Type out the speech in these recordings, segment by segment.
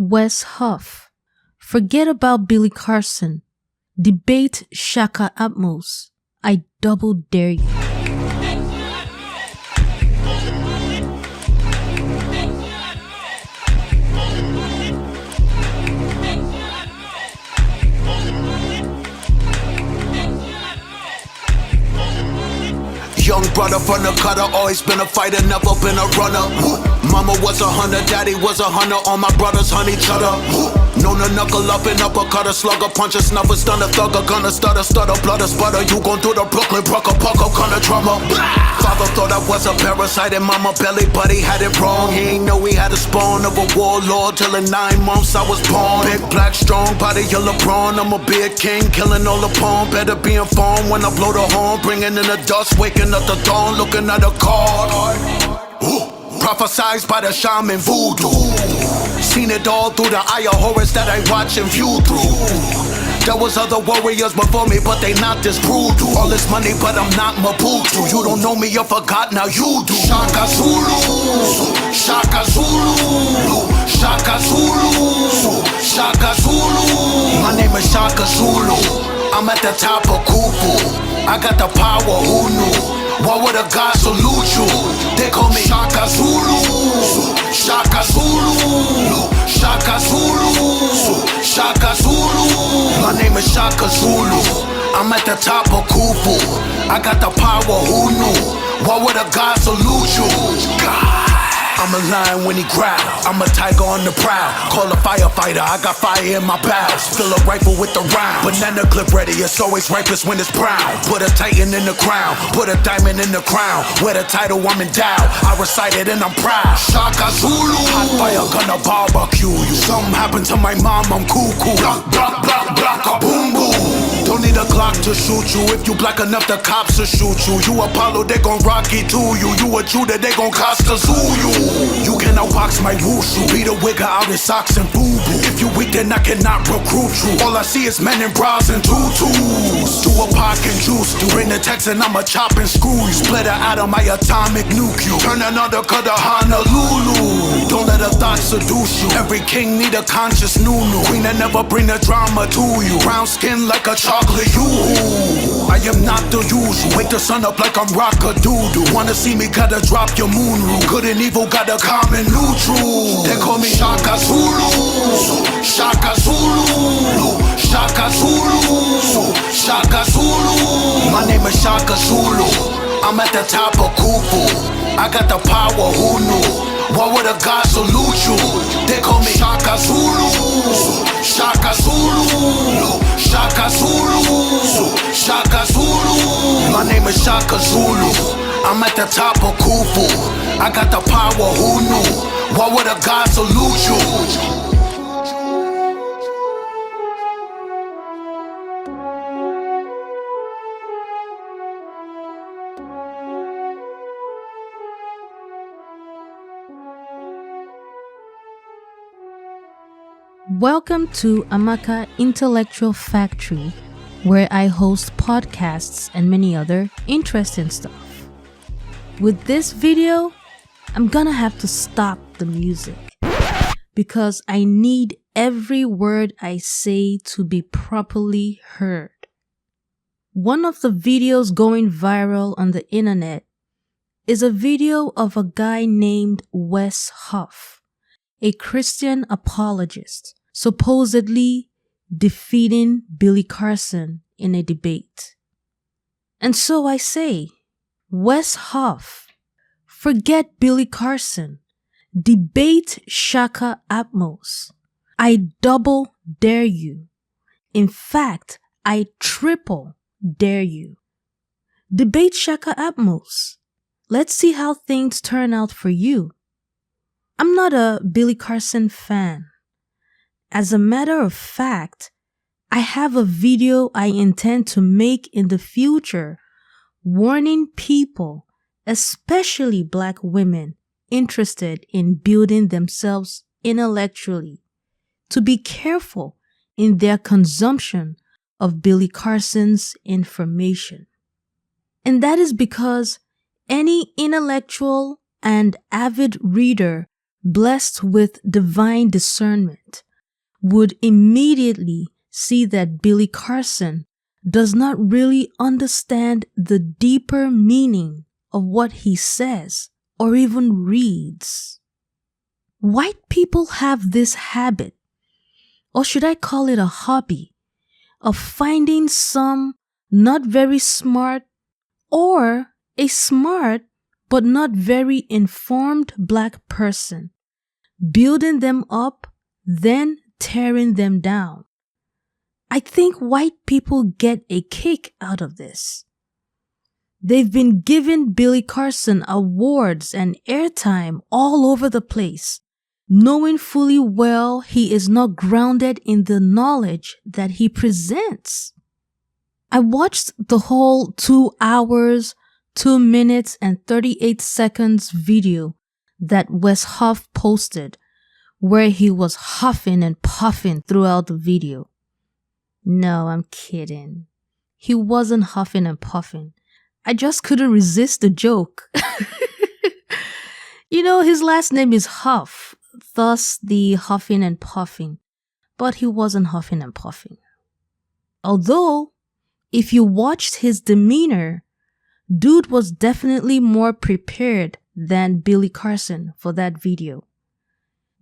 Wes Huff. Forget about Billy Carson. Debate Shakka Ahmose. I double dare you. Young brother from the gutter, always been a fighter, never been a runner. Mama was a hunter, daddy was a hunter, all my brothers hunt each other. Known to knuckle up and uppercut, a slugger, puncher, snuffer, stunner, thugger, gunner, stutter, blood, sputter. You gon' do the Brooklyn, Brucker, Pucker, kinda drummer. Father thought I was a parasite in mama belly, but he had it wrong. He ain't know he had a spawn of a warlord till in 9 months I was born. Big, black, strong, body, your LeBron. I'ma be a king, killing all the pawn. Better be informed when I blow the horn, bringing in the dust, waking up the dawn, looking at a card. Prophesized by the shaman voodoo. Seen it all through the eye of Horus that I watch and view through. There was other warriors before me, but they not this brutal. All this money, but I'm not Mabutu. You don't know me, you forgot, now you do. Shaka Zulu, Shaka Zulu, Shaka Zulu, Shaka Zulu. My name is Shaka Zulu. I'm at the top of Kufu. I got the power, who knew? Why would a god salute you? They call me Shaka Zulu, Shaka Zulu, Shaka Zulu, Shaka Zulu. My name is Shaka Zulu. I'm at the top of Kufu. I got the power, who knew? Why would a god salute you? God. I'm a lion when he growl. I'm a tiger on the prowl. Call a firefighter, I got fire in my bowels. Fill a rifle with the round. Banana clip ready, it's always ripest when it's brown. Put a titan in the crown, put a diamond in the crown. Wear the title, I'm endowed. I recite it and I'm proud. Shaka Zulu. Hot fire, gonna barbecue you. Something happened to my mom, I'm cuckoo. Block, block, block, block, a boom, boom. Don't need a Glock to shoot you. If you black enough, the cops will shoot you. You Apollo, they gon' Rocky to you. You a Judah, they gon' Costa Zoo you. You cannot box my wushu. Beat a wigger out in socks and boo-boo. If you weak, then I cannot recruit you. All I see is men in bras and tutus. Do a park and juice. Do bring the text and I'ma chop and screw you. Split her out of my atomic nuke you. Turn another cut to Honolulu. Don't let a thought seduce you. Every king need a conscious nunu. Queen that never bring the drama to you. Brown skin like a chocolate you. I am not the usual. Wake the sun up like I'm rock-a-doodle. Wanna see me, gotta drop your moon rule. Good and evil got a common neutral. They call me Shaka Zulu, Shaka Zulu, Shaka Zulu, Shaka Zulu. My name is Shaka Zulu. I'm at the top of Kufu. I got the power, who knew? Why would a god salute you? They call me Shaka Zulu, Shaka Zulu, Shaka Zulu, Shaka Zulu. My name is Shaka Zulu. I'm at the top of Kufu. I got the power, who knew? Why would a god salute you? Welcome to Amaka Intellectual Factory, where I host podcasts and many other interesting stuff. With this video, I'm gonna have to stop the music because I need every word I say to be properly heard. One of the videos going viral on the internet is a video of a guy named Wes Huff, a Christian apologist, supposedly defeating Billy Carson in a debate. And so I say, Wes Huff, forget Billy Carson, debate Shakka Ahmose. I double dare you. In fact, I triple dare you. Debate Shakka Ahmose. Let's see how things turn out for you. I'm not a Billy Carson fan. As a matter of fact, I have a video I intend to make in the future warning people, especially Black women interested in building themselves intellectually, to be careful in their consumption of Billy Carson's information. And that is because any intellectual and avid reader blessed with divine discernment, would immediately see that Billy Carson does not really understand the deeper meaning of what he says or even reads. White people have this habit, or should I call it a hobby, of finding some not very smart or a smart but not very informed black person, building them up, then tearing them down. I think white people get a kick out of this. They've been giving Billy Carson awards and airtime all over the place, knowing fully well he is not grounded in the knowledge that he presents. I watched the whole 2 hours, 2 minutes and 38 seconds video that Wes Huff posted, where he was huffing and puffing throughout the video. No, I'm kidding. He wasn't huffing and puffing. I just couldn't resist the joke. You know, his last name is Huff, thus the huffing and puffing, but he wasn't huffing and puffing. Although, if you watched his demeanor, dude was definitely more prepared than Billy Carson for that video.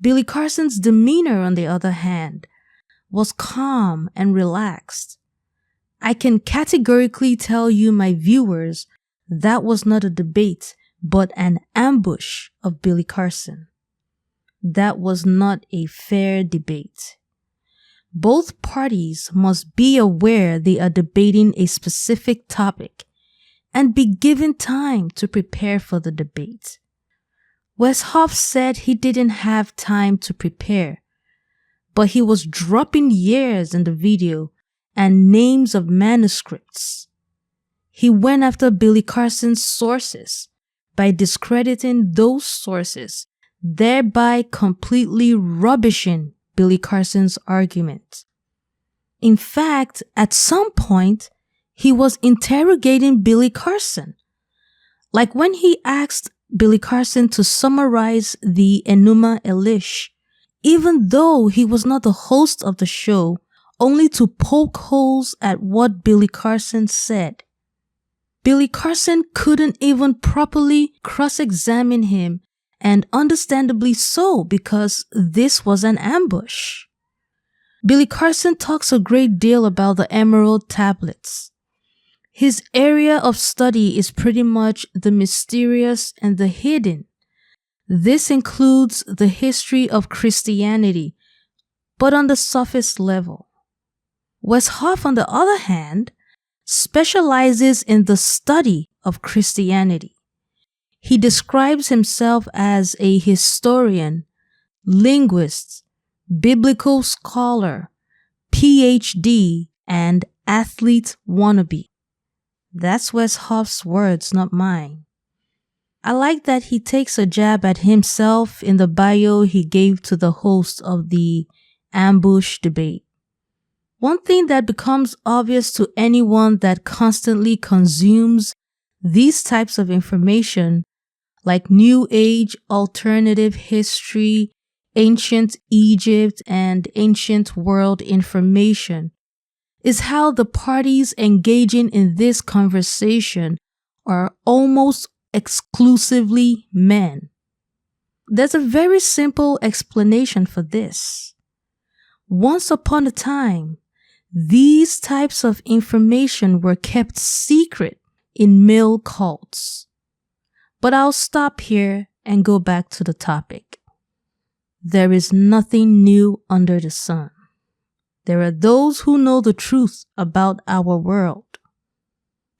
Billy Carson's demeanor, on the other hand, was calm and relaxed. I can categorically tell you, my viewers, that was not a debate, but an ambush of Billy Carson. That was not a fair debate. Both parties must be aware they are debating a specific topic and be given time to prepare for the debate. Wes Huff said he didn't have time to prepare, but he was dropping years in the video and names of manuscripts. He went after Billy Carson's sources by discrediting those sources, thereby completely rubbishing Billy Carson's argument. In fact, at some point, he was interrogating Billy Carson. Like when he asked Billy Carson to summarize the Enuma Elish, even though he was not the host of the show, only to poke holes at what Billy Carson said. Billy Carson couldn't even properly cross-examine him, and understandably so, because this was an ambush. Billy Carson talks a great deal about the Emerald Tablets. His area of study is pretty much the mysterious and the hidden. This includes the history of Christianity, but on the surface level. Wes Huff, on the other hand, specializes in the study of Christianity. He describes himself as a historian, linguist, biblical scholar, PhD, and athlete wannabe. That's Wes Huff's words, not mine. I like that he takes a jab at himself in the bio he gave to the host of the ambush debate. One thing that becomes obvious to anyone that constantly consumes these types of information, like New Age, alternative history, ancient Egypt, and ancient world information, is how the parties engaging in this conversation are almost exclusively men. There's a very simple explanation for this. Once upon a time, these types of information were kept secret in male cults. But I'll stop here and go back to the topic. There is nothing new under the sun. There are those who know the truth about our world.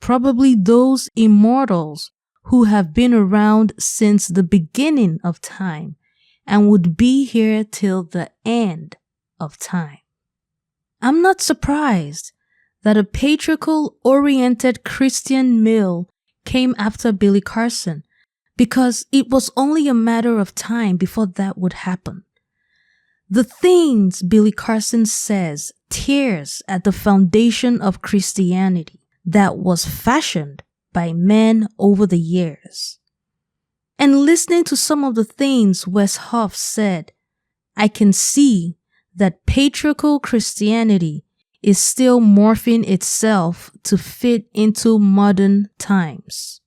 Probably those immortals who have been around since the beginning of time and would be here till the end of time. I'm not surprised that a patriarchal-oriented Christian male came after Billy Carson, because it was only a matter of time before that would happen. The things Billy Carson says tears at the foundation of Christianity that was fashioned by men over the years. And listening to some of the things Wes Huff said, I can see that patriarchal Christianity is still morphing itself to fit into modern times.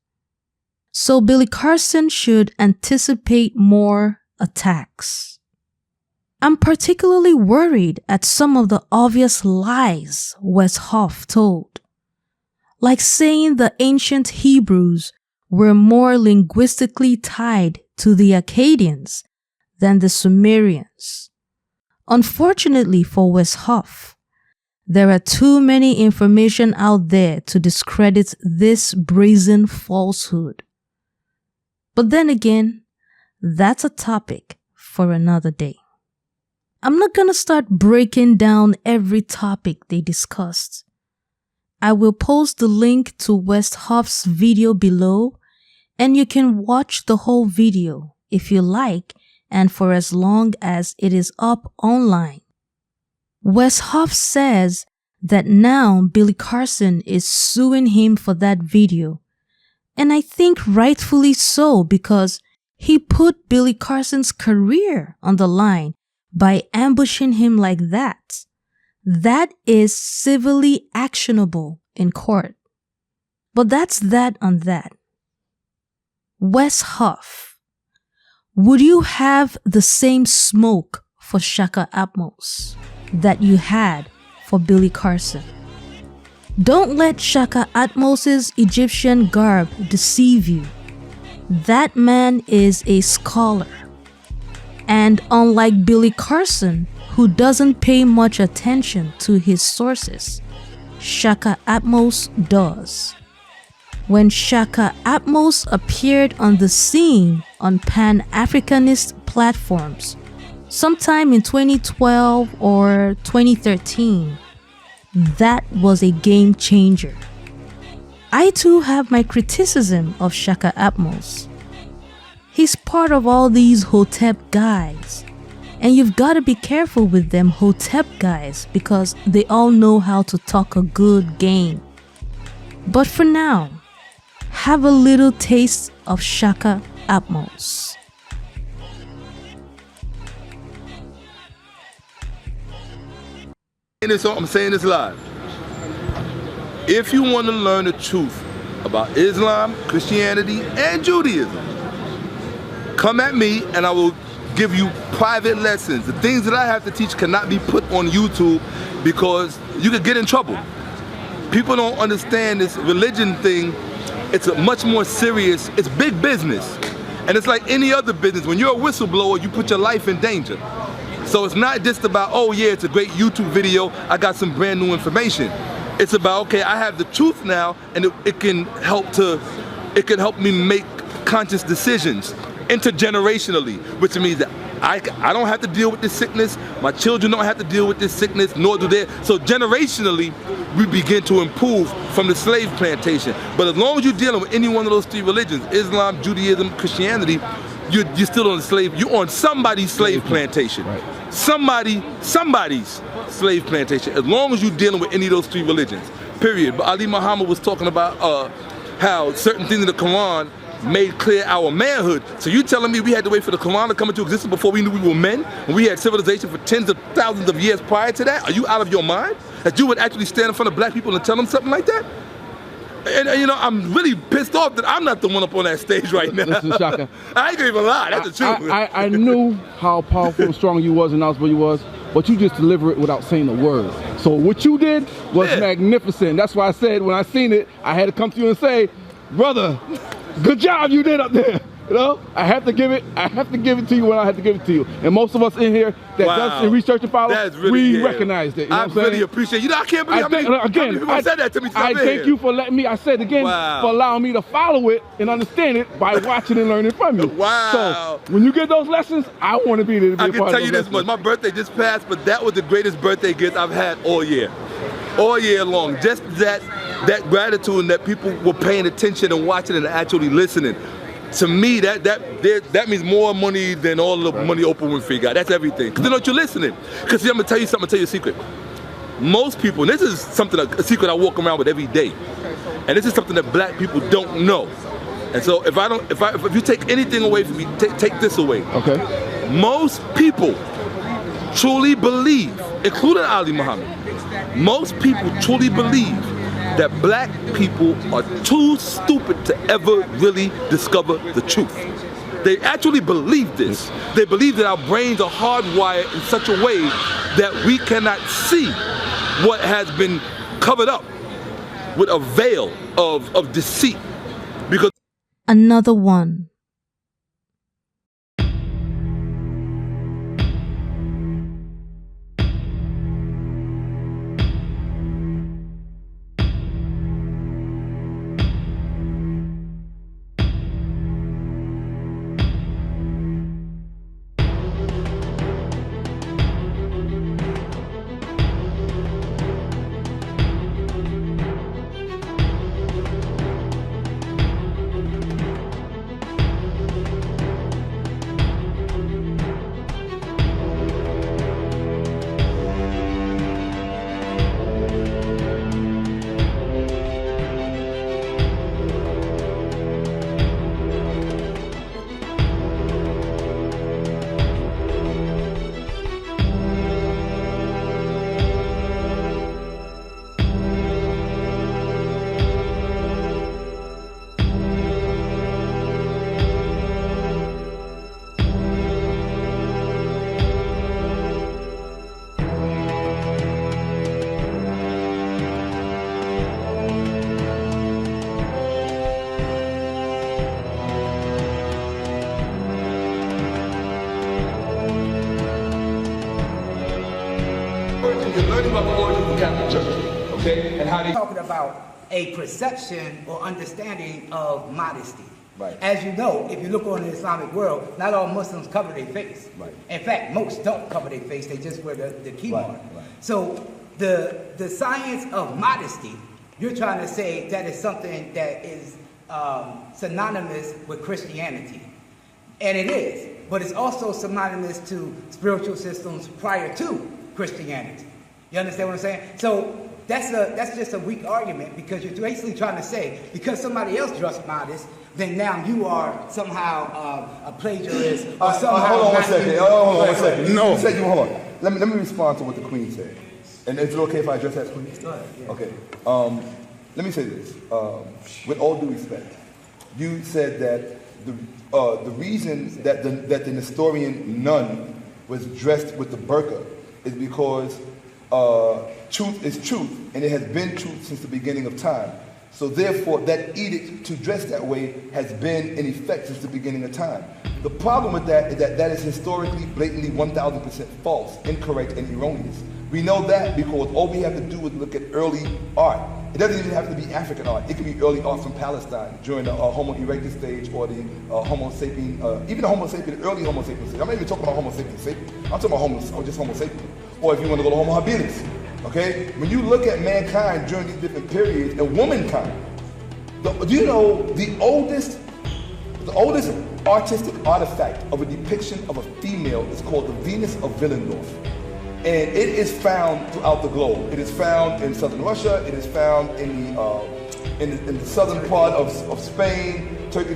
So Billy Carson should anticipate more attacks. I'm particularly worried at some of the obvious lies Wes Huff told, like saying the ancient Hebrews were more linguistically tied to the Akkadians than the Sumerians. Unfortunately for Wes Huff, there are too many information out there to discredit this brazen falsehood. But then again, that's a topic for another day. I'm not gonna start breaking down every topic they discussed. I will post the link to Wes Huff's video below, and you can watch the whole video if you like and for as long as it is up online. Wes Huff says that now Billy Carson is suing him for that video, and I think rightfully so because he put Billy Carson's career on the line by ambushing him like that. That is civilly actionable in court. But that's that on that. Wes Huff, would you have the same smoke for Shakka Ahmose that you had for Billy Carson? Don't let Shakka Ahmose's Egyptian garb deceive you. That man is a scholar. And unlike Billy Carson, who doesn't pay much attention to his sources, Shakka Ahmose does. When Shakka Ahmose appeared on the scene on Pan-Africanist platforms, sometime in 2012 or 2013, that was a game changer. I too have my criticism of Shakka Ahmose. He's part of all these Hotep guys, and you've got to be careful with them Hotep guys because they all know how to talk a good game. But for now, have a little taste of Shakka Ahmose. I'm saying this live. If you want to learn the truth about Islam, Christianity, and Judaism, come at me and I will give you private lessons. The things that I have to teach cannot be put on YouTube because you could get in trouble. People don't understand this religion thing. It's a much more serious, it's big business. And it's like any other business. When you're a whistleblower, you put your life in danger. So it's not just about, oh yeah, it's a great YouTube video, I got some brand new information. It's about, okay, I have the truth now, and it can help me make conscious decisions intergenerationally, which means that I don't have to deal with this sickness, my children don't have to deal with this sickness, nor do they. So generationally, we begin to improve from the slave plantation. But as long as you're dealing with any one of those three religions, Islam, Judaism, Christianity, you're still on the slave, you're on somebody's slave plantation. Right. Somebody's slave plantation, as long as you're dealing with any of those three religions, period. But Ali Muhammad was talking about how certain things in the Quran made clear our manhood. So you telling me we had to wait for the Quran to come into existence before we knew we were men? When we had civilization for tens of thousands of years prior to that? Are you out of your mind? That you would actually stand in front of black people and tell them something like that? And you know, I'm really pissed off that I'm not the one up on that stage right now. Listen, Shakka, I ain't gonna even lie, that's the truth. I knew how powerful and strong you was and knowledgeable you was, but you just deliver it without saying a word. So what you did was magnificent. That's why I said when I seen it, I had to come to you and say, brother, good job you did up there. You know, I have to give it to you when I have to give it to you. And most of us in here that does the research and follow, really, we recognized it. You know I really appreciate you. I can't believe how many people said that to me. I thank you for letting me, I said again, for allowing me to follow it and understand it by watching and learning from you. Wow. So when you get those lessons, I want to be there to be a part of I can tell you this much, my birthday just passed, but that was the greatest birthday gift I've had all year. All year long. Just that gratitude and that people were paying attention and watching and actually listening. To me, that means more money than all the money Oprah Winfrey got. That's everything. Because they know you're listening. Because I'm going to tell you something, a secret. Most people, and this is something, a secret I walk around with every day, and this is something that black people don't know. And so if you take anything away from me, take this away. Okay. Most people truly believe, including Ali Muhammad, most people truly believe that black people are too stupid to ever really discover the truth. They actually believe this. They believe that our brains are hardwired in such a way that we cannot see what has been covered up with a veil of deceit. Because Another one. you're learning about the origins of the Catholic Church, okay? And how they talking about a perception or understanding of modesty. Right. As you know, if you look on the Islamic world, not all Muslims cover their face. Right. In fact, most don't cover their face, they just wear the kimono. Right. Right. So the science of modesty, you're trying to say that is something that is synonymous with Christianity. And it is, but it's also synonymous to spiritual systems prior to Christianity. You understand what I'm saying? So that's just a weak argument, because you're basically trying to say, because somebody else dressed modest, then now you are somehow a plagiarist or somehow... Hold on one second. Hold on one second. No. You said you, hold on. Let me respond to what the Queen said. And is it okay if I address that, Queen? Go ahead, yeah. Okay. Let me say this. With all due respect, you said that the reason that the Nestorian nun was dressed with the burqa is because truth is truth, and it has been truth since the beginning of time. So therefore, that edict to dress that way has been in effect since the beginning of time. The problem with that is that is historically, blatantly 1,000% false, incorrect, and erroneous. We know that because all we have to do is look at early art. It doesn't even have to be African art. It can be early art from Palestine during the Homo erectus stage, or the Homo sapien, even the Homo sapien, early Homo sapien stage. I'm not even talking about Homo sapien sapien. I'm talking about just Homo sapien. Or if you want to go to Homo habilis. Okay? When you look at mankind during these different periods, and womankind, do you know the oldest artistic artifact of a depiction of a female is called the Venus of Willendorf. And it is found throughout the globe. It is found in southern Russia. It is found in the southern part of Spain, Turkey.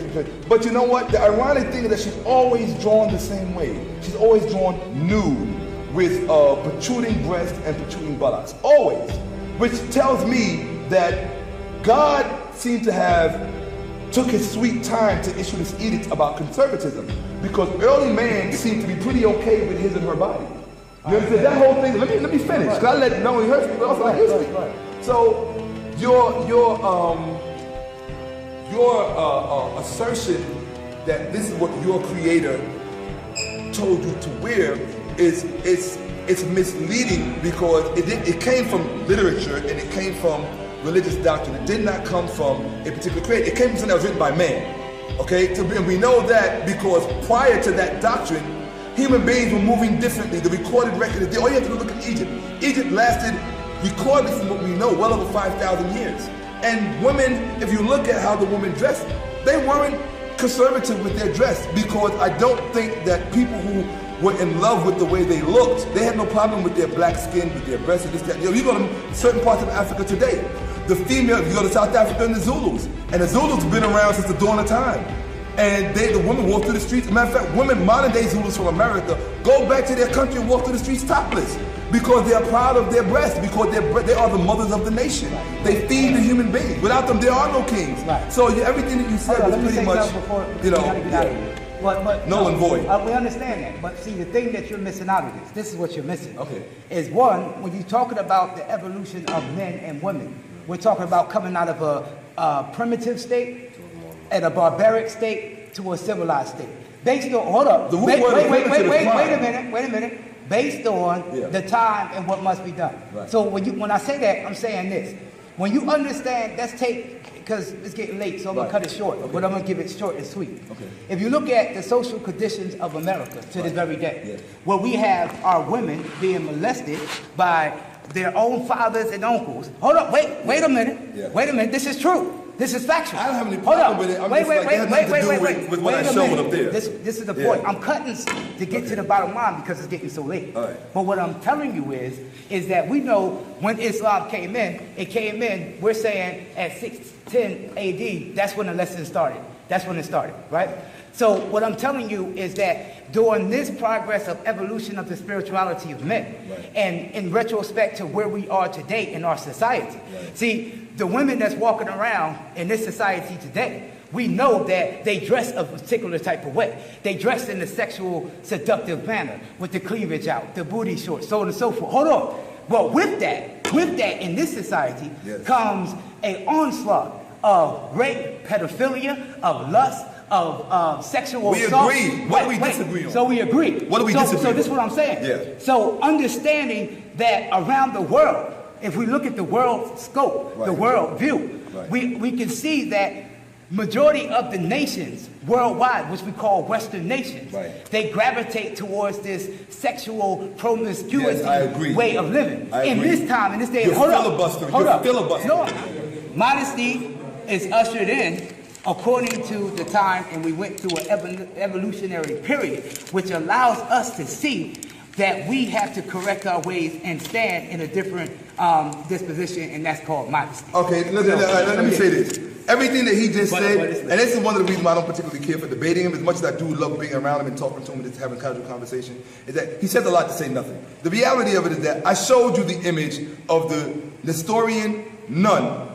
But you know what? The ironic thing is that she's always drawn the same way. She's always drawn nude with protruding breasts and protruding buttocks. Always. Which tells me that God seemed to have took his sweet time to issue this edict about conservatism, because early man seemed to be pretty okay with his and her body. You understand that whole thing? Let me finish, because I let not only her speak, but also let you speak. So your assertion that this is what your creator told you to wear it's misleading, because it came from literature and it came from religious doctrine. It did not come from a particular creator. It came from something that was written by man. Okay, and we know that because prior to that doctrine, human beings were moving differently. The recorded record is there. All you have to do is look at Egypt. Egypt lasted, recorded from what we know, well over 5,000 years. And women, if you look at how the women dressed, they weren't conservative with their dress, because I don't think that people who were in love with the way they looked, they had no problem with their black skin, with their breasts, and this, that. You go to certain parts of Africa today, The female, if you go to South Africa and the Zulus, and the Zulus been around since the dawn of time. And the women walk through the streets. As a matter of fact, women, modern day Zulus from America, go back to their country and walk through the streets topless because they are proud of their breasts, because they are the mothers of the nation. They feed the human beings. Without them, there are no kings. So everything that you said was pretty much, null and void. We understand that, but see, the thing that you're missing out of this is what you're missing. Is one, when you're talking about the evolution of men and women, we're talking about coming out of a primitive state and a barbaric state to a civilized state. Based on, hold up, wait a minute. Based on the time and what must be done. So when I say that, I'm saying this. When you understand, let's take, because it's getting late, so I'm going to cut it short, but I'm going to give it short and sweet. If you look at the social conditions of America to this very day, where we have our women being molested by their own fathers and uncles. Hold up, wait a minute, this is true. This is factual. I don't have any problem with it. I'm just like, it has nothing to do with what I showed up there. This is the point. I'm cutting to get to the bottom line because it's getting so late. But what I'm telling you is that we know when Islam came in, we're saying at 610 AD, that's when the lesson started. That's when it started, right? So what I'm telling you is that during this progress of evolution of the spirituality of men, and in retrospect to where we are today in our society, see, the women that's walking around in this society today, we know that they dress a particular type of way. They dress in a sexual, seductive manner, with the cleavage out, the booty short, so on and so forth. Hold on. Well, with that, in this society comes an onslaught of rape, pedophilia, of lust, of sexual assault. We agree. What do we disagree on? So we agree. What do we disagree on? So this is what I'm saying. So understanding that around the world, if we look at the world scope, the world view, we can see that majority of the nations worldwide, which we call Western nations, they gravitate towards this sexual promiscuity way of living. In this time, in this day, hold up. No, modesty is ushered in according to the time, and we went through an evolutionary period, which allows us to see that we have to correct our ways and stand in a different disposition, and that's called modesty. Okay, let me say this. Everything that he just said, and this is one of the reasons why I don't particularly care for debating him, as much as I do love being around him and talking to him and just having a casual conversation, is that he says a lot to say nothing. The reality of it is that I showed you the image of the Nestorian nun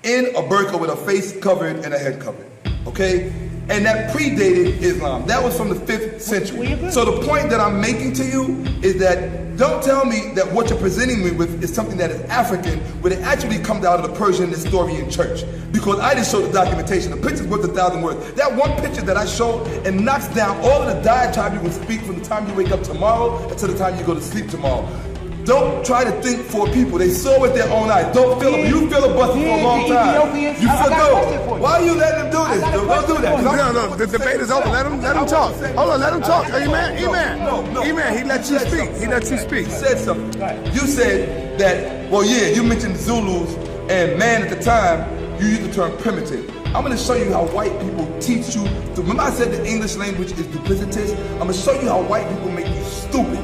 in a burqa with her face covered and her head covered, okay? And that predated Islam. That was from the 5th century. So the point that I'm making to you is that don't tell me that what you're presenting me with is something that is African, when it actually comes out of the Persian Nestorian church. Because I just showed the documentation. The picture's worth 1,000 words. That one picture that I showed, it knocks down all of the diatribe you will speak from the time you wake up tomorrow until the time you go to sleep tomorrow. Don't try to think for people. They saw with their own eyes. Don't feel them. You filibuster for a long time. You forgo. Why are you letting them do this? Don't do that. No, the debate is over. Let him talk. Hold on, let him talk. Amen. He let you speak. He let you speak. You said something. You said that, well, yeah, you mentioned Zulus, and man, at the time, you used the term primitive. I'm going to show you how white people teach you. Remember I said the English language is duplicitous? I'm going to show you how white people make you stupid.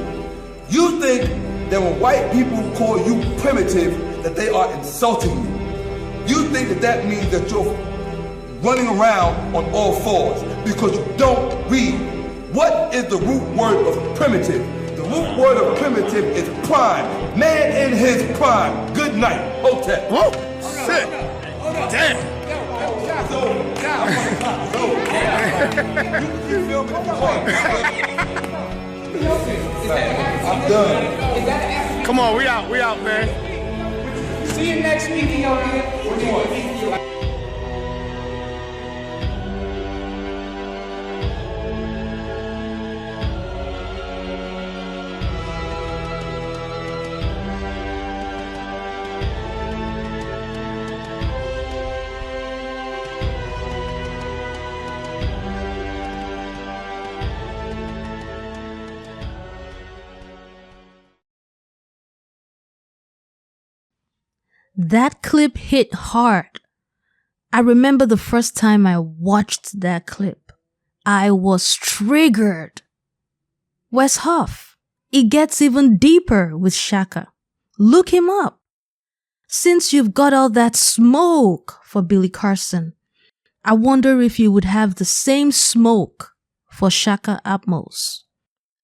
You think that when white people call you primitive, that they are insulting you. You think that that means that you're running around on all fours because you don't read. What is the root word of primitive? The root word of primitive is prime. Man in his prime. Good night. Hotep. Whoa, shit. Damn. You feel me? I'm done. Come on, we out, man. See you next week, y'all. That clip hit hard. I remember the first time I watched that clip. I was triggered. Wes Huff. It gets even deeper with Shakka. Look him up. since you've got all that smoke for Billy Carson, I wonder if you would have the same smoke for Shakka Ahmose.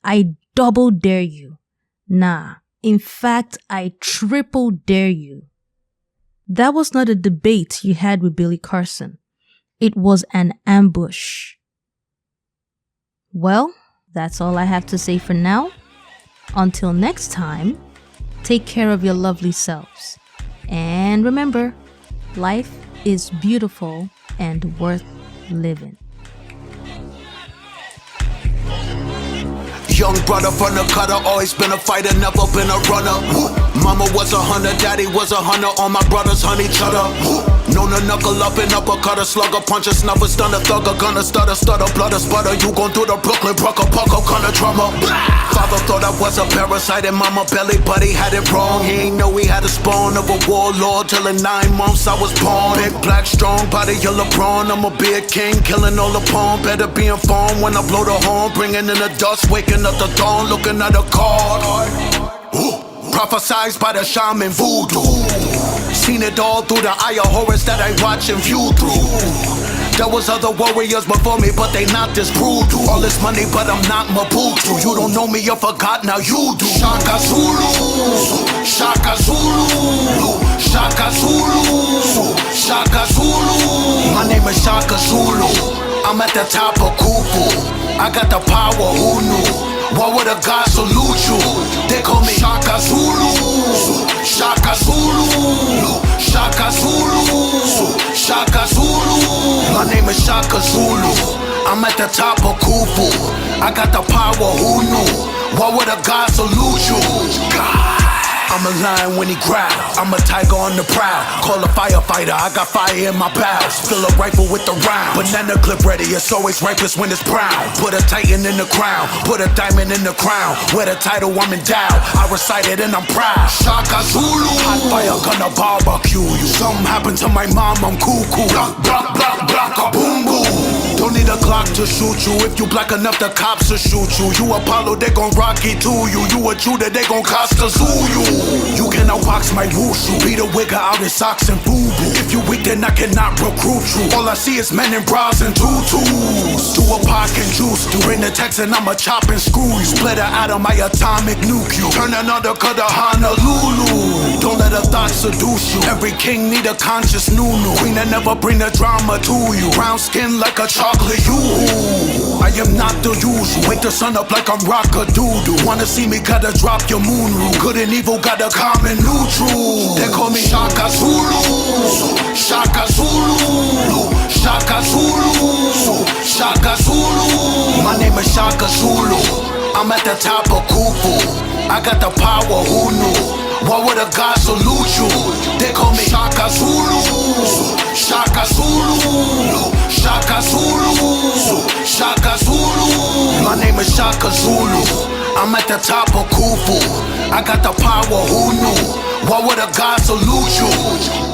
I double dare you. Nah, in fact, I triple dare you. That was not a debate you had with Billy Carson. It was an ambush. Well, that's all I have to say for now. Until next time, take care of your lovely selves. And remember, life is beautiful and worth living. Young brother from the cutter, always been a fighter, never been a runner. Mama was a hunter, daddy was a hunter, all my brothers hunt each other. Known to knuckle up and uppercut, a slugger, punch a snuffer, stun a thugger, gunner, stutter, blood a sputter. You gon' do the Brooklyn, pucker, kinda drummer. Father thought I was a parasite in mama belly, but he had it wrong. He ain't know he had a spawn of a warlord till in 9 months I was born. Big, black, strong, body of LeBron. I'ma be a king, killing all the pawn. Better be informed when I blow the horn, bringing in the dust, waking up the dawn, looking at a card. Prophesized by the shaman voodoo. Seen it all through the eye of Horus that I watch and view through. There was other warriors before me, but they not this brutal. All this money, but I'm not Maputo. You don't know me, you forgot, now you do. Shaka Zulu, Shaka Zulu, Shaka Zulu, Shaka Zulu. My name is Shaka Zulu. I'm at the top of Kufu. I got the power, who knew? Why would a god salute you? They call me Shaka Zulu, Shaka Zulu, Shaka Zulu, Shaka Zulu. My name is Shaka Zulu. I'm at the top of Kufu. I got the power, who knew? Why would a god salute you? God. I'm a lion when he growl. I'm a tiger on the prowl. Call a firefighter, I got fire in my bowels. Fill a rifle with the round. Banana clip ready, it's always ripest when it's brown. Put a titan in the crown, put a diamond in the crown. Wear the title, I'm endowed. I recite it and I'm proud. Shaka Zulu. Hot fire, gonna barbecue you. Something happened to my mom, I'm cuckoo. Block, block, block, block, a boom, boom. Don't need a Glock to shoot you. If you black enough, the cops will shoot you. You Apollo, they gon' Rocky to you. You a Judah, they gon' Costa Zoo you. You cannot box my wushu. Beat a wigger out in socks and boo-boo. If you weak, then I cannot recruit you. All I see is men in bras and tutus. Do a park and juice. Do bring the text and I'ma chop and screw you. Split her out of my atomic nuke you. Turn another cut to Honolulu. Don't let a thought seduce you. Every king need a conscious nunu. Queen that never bring the drama to you. Brown skin like a chocolate you. I am not the usual. Wake the sun up like I'm rock-a-doodle. Wanna see me, gotta drop your moon rule. Good and evil got a common neutral. They call me Shaka Zulu, Shaka Zulu, Shaka Zulu, Shaka Zulu. My name is Shaka Zulu. I'm at the top of Kufu. I got the power, who knew? Why would a god salute you? They call me Shaka Zulu, Shaka Zulu, Shaka Zulu, Shaka Zulu. My name is Shaka Zulu. I'm at the top of Kufu. I got the power, who knew? Why would a god salute you?